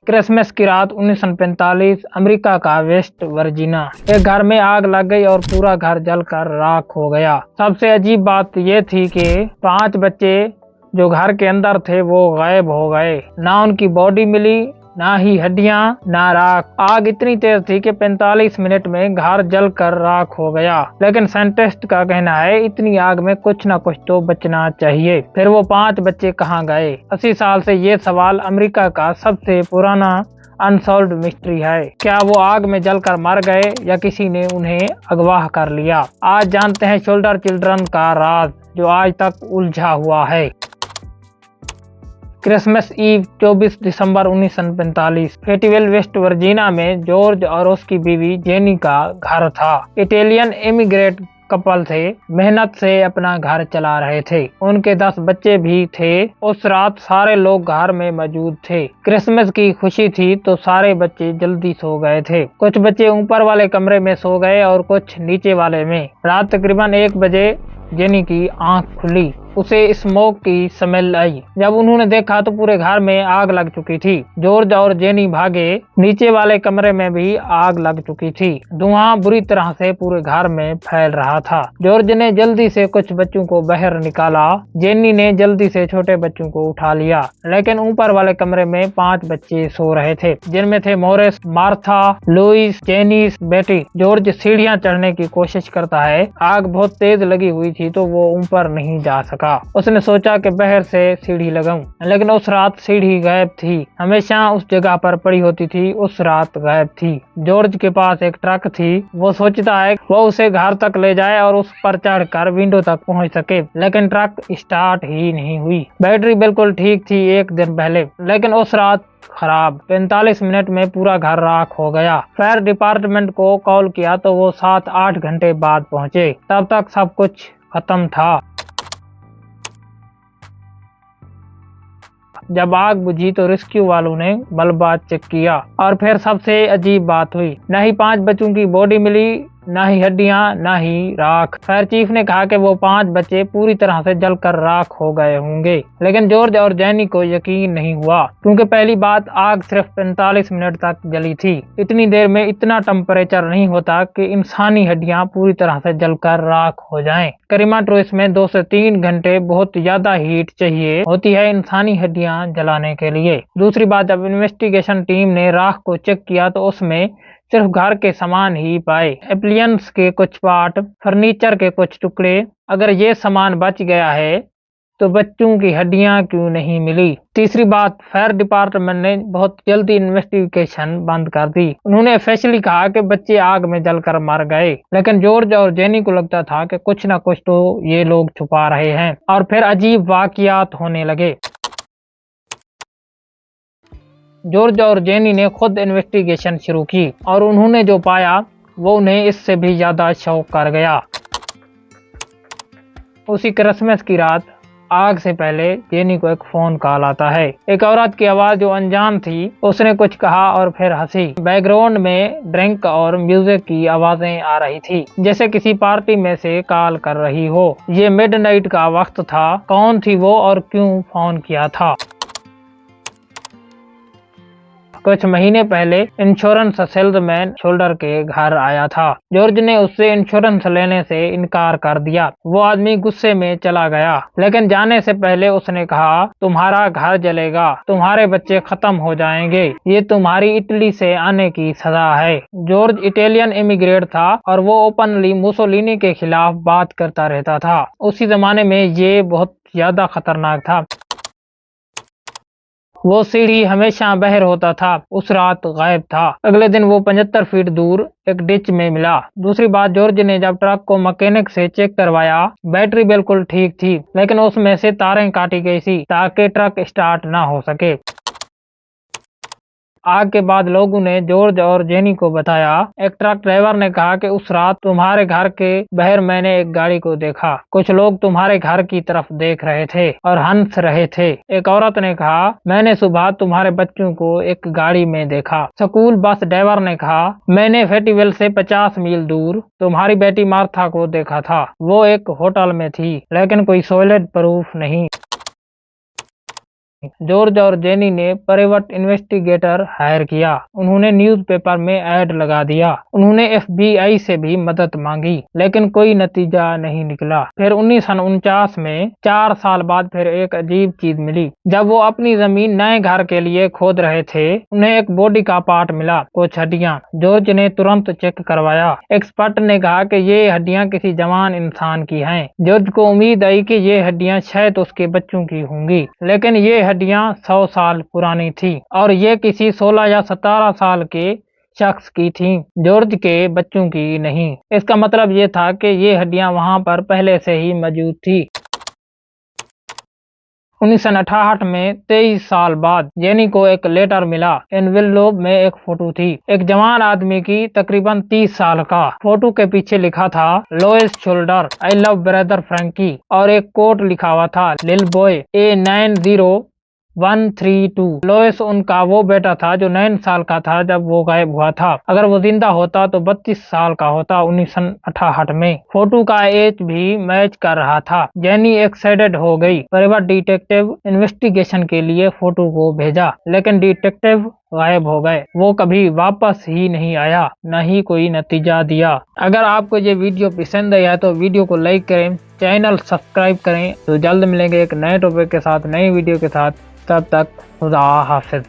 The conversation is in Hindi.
क्रिसमस की रात 1945 अमेरिका का वेस्ट वर्जीनिया। एक घर में आग लग गई और पूरा घर जलकर राख हो गया। सबसे अजीब बात यह थी कि 5 बच्चे जो घर के अंदर थे वो गायब हो गए। ना उनकी बॉडी मिली, ना ही हड्डियां, ना राख। आग इतनी तेज थी कि 45 मिनट में घर जलकर राख हो गया। लेकिन साइंटिस्ट का कहना है इतनी आग में कुछ न कुछ तो बचना चाहिए। फिर वो 5 बच्चे कहाँ गए? 80 साल से ये सवाल अमेरिका का सबसे पुराना अनसॉल्व्ड मिस्ट्री है। क्या वो आग में जलकर मर गए या किसी ने उन्हें अगवा कर लिया? आज जानते हैं शोल्डर चिल्ड्रन का राज जो आज तक उलझा हुआ है। क्रिसमस ईव 24 दिसंबर 1945 फेटिवेल वेस्ट वर्जीनिया में जॉर्ज और उसकी बीवी जेनी का घर था। इटालियन इमिग्रेट कपल थे, मेहनत से अपना घर चला रहे थे। उनके 10 बच्चे भी थे। उस रात सारे लोग घर में मौजूद थे। क्रिसमस की खुशी थी तो सारे बच्चे जल्दी सो गए थे। कुछ बच्चे ऊपर वाले कमरे में सो गए और कुछ नीचे वाले में। रात तकरीबन 1 बजे जेनी की आंख खुली। उसे स्मोक की स्मेल आई। जब उन्होंने देखा तो पूरे घर में आग लग चुकी थी। जॉर्ज और जेनी भागे। नीचे वाले कमरे में भी आग लग चुकी थी। धुआं बुरी तरह से पूरे घर में फैल रहा था। जॉर्ज ने जल्दी से कुछ बच्चों को बाहर निकाला। जेनी ने जल्दी से छोटे बच्चों को उठा लिया। लेकिन ऊपर वाले कमरे में 5 बच्चे सो रहे थे, जिनमें थे मोरिस, मार्था, लुइस, जेनी, बेटी। जॉर्ज सीढ़ियां चढ़ने की कोशिश करता है। आग बहुत तेज लगी हुई थी तो वो ऊपर नहीं जा सका। उसने सोचा कि बाहर से सीढ़ी लगाऊं, लेकिन उस रात सीढ़ी गायब थी। हमेशा उस जगह पर पड़ी होती थी, उस रात गायब थी। जॉर्ज के पास एक ट्रक थी। वो सोचता है वो उसे घर तक ले जाए और उस पर चढ़कर विंडो तक पहुंच सके, लेकिन ट्रक स्टार्ट ही नहीं हुई। बैटरी बिल्कुल ठीक थी एक दिन पहले, लेकिन उस रात खराब। 45 मिनट में पूरा घर राख हो गया। फायर डिपार्टमेंट को कॉल किया तो वो 7-8 घंटे बाद पहुंचे। तब तक सब कुछ खत्म था। जब आग बुझी तो रेस्क्यू वालों ने मलबा चेक किया और फिर सबसे अजीब बात हुई। न ही 5 बच्चों की बॉडी मिली, ना ही हड्डियां, ना ही राख। फायर चीफ ने कहा कि वो 5 बच्चे पूरी तरह से जलकर राख हो गए होंगे। लेकिन जॉर्ज और जेनी को यकीन नहीं हुआ, क्योंकि पहली बात आग सिर्फ 45 मिनट तक जली थी। इतनी देर में इतना टेम्परेचर नहीं होता कि इंसानी हड्डियां पूरी तरह से जलकर राख हो जाएं। क्रीमाटोरियम में 2 से 3 घंटे बहुत ज्यादा हीट चाहिए होती है इंसानी हड्डियां जलाने के लिए। दूसरी बात, जब इन्वेस्टिगेशन टीम ने राख को चेक किया तो उसमें सिर्फ घर के सामान ही पाए। एप्लियंस के कुछ पार्ट, फर्नीचर के कुछ टुकड़े। अगर ये सामान बच गया है तो बच्चों की हड्डियां क्यों नहीं मिली? तीसरी बात, फायर डिपार्टमेंट ने बहुत जल्दी इन्वेस्टिगेशन बंद कर दी। उन्होंने ऑफिशियली कहा कि बच्चे आग में जलकर मर गए, लेकिन जॉर्ज और जेनी को लगता था कि कुछ न कुछ तो ये लोग छुपा रहे हैं। और फिर अजीब वाकयात होने लगे। जॉर्ज और जेनी ने खुद इन्वेस्टिगेशन शुरू की और उन्होंने जो पाया वो उन्हें इससे भी ज्यादा शॉक कर गया। उसी क्रिसमस की रात आग से पहले जेनी को एक फोन कॉल आता है। एक औरत की आवाज जो अनजान थी। उसने कुछ कहा और फिर हंसी। बैकग्राउंड में ड्रिंक और म्यूजिक की आवाजें आ रही थी, जैसे किसी पार्टी में से कॉल कर रही हो। ये मिडनाइट का वक्त था। कौन थी वो और क्यों फोन किया था? कुछ महीने पहले इंश्योरेंस सेल्समैन शोल्डर के घर आया था। जॉर्ज ने उससे इंश्योरेंस लेने से इनकार कर दिया। वो आदमी गुस्से में चला गया, लेकिन जाने से पहले उसने कहा, तुम्हारा घर जलेगा, तुम्हारे बच्चे खत्म हो जाएंगे, ये तुम्हारी इटली से आने की सजा है। जॉर्ज इटालियन इमिग्रेट था और वो ओपनली मुसोलिनी के खिलाफ बात करता रहता था। उसी जमाने में ये बहुत ज्यादा खतरनाक था। वो सीढ़ी हमेशा बाहर होता था, उस रात गायब था। अगले दिन वो 75 फीट दूर एक डिच में मिला। दूसरी बात, जॉर्ज ने जब ट्रक को मैकेनिक से चेक करवाया, बैटरी बिल्कुल ठीक थी, लेकिन उसमें से तारें काटी गई थी ताकि ट्रक स्टार्ट ना हो सके। आग के बाद लोगों ने जॉर्ज और जेनी को बताया। एक ट्रक ड्राइवर ने कहा कि उस रात तुम्हारे घर के बाहर मैंने एक गाड़ी को देखा। कुछ लोग तुम्हारे घर की तरफ देख रहे थे और हंस रहे थे। एक औरत ने कहा, मैंने सुबह तुम्हारे बच्चों को एक गाड़ी में देखा। स्कूल बस ड्राइवर ने कहा, मैंने फेटिवेल से 50 मील दूर तुम्हारी बेटी मार्था को देखा था। वो एक होटल में थी, लेकिन कोई सॉलिड प्रूफ नहीं। जॉर्ज और जेनी ने प्राइवेट इन्वेस्टिगेटर हायर किया। उन्होंने न्यूज़पेपर में ऐड लगा दिया। उन्होंने FBI से भी मदद मांगी, लेकिन कोई नतीजा नहीं निकला। फिर 1949 में 4 साल बाद फिर एक अजीब चीज मिली। जब वो अपनी जमीन नए घर के लिए खोद रहे थे, उन्हें एक बॉडी का पार्ट मिला, कुछ हड्डियां। जॉर्ज ने तुरंत चेक करवाया। एक्सपर्ट ने कहा कि ये हड्डियां किसी जवान इंसान की हैं। जॉर्ज को उम्मीद आई कि ये हड्डियां शायद उसके बच्चों की होंगी, लेकिन ये हड्डियां 100 साल पुरानी थी और ये किसी 16 या 17 साल के शख्स की थी, जॉर्ज के बच्चों की नहीं। इसका मतलब ये था कि ये हड्डियां वहां पर पहले से ही मौजूद थी। 1968 में 23 साल बाद जेनी को एक लेटर मिला। एनवेलप में एक फोटो थी, एक जवान आदमी की, तकरीबन 30 साल का। फोटो के पीछे लिखा था लोएस shoulder, I love brother Frankie, और एक कोट लिखा हुआ था लिल बॉय A90132। लोएस उनका वो बेटा था जो 9 साल का था जब वो गायब हुआ था। अगर वो जिंदा होता तो 32 साल का होता 1968 में। फोटो का एज भी मैच कर रहा था। जेनी एक्साइटेड हो गई। प्राइवेट डिटेक्टिव इन्वेस्टिगेशन के लिए फोटो को भेजा, लेकिन डिटेक्टिव गायब हो गए। वो कभी वापस ही नहीं आया, न ही कोई नतीजा दिया। अगर आपको ये वीडियो पसंद आया तो वीडियो को लाइक करें, चैनल सब्सक्राइब करें। तो जल्द मिलेंगे एक नए टॉपिक के साथ, नई वीडियो के साथ। तब तक खुदा हाफिज।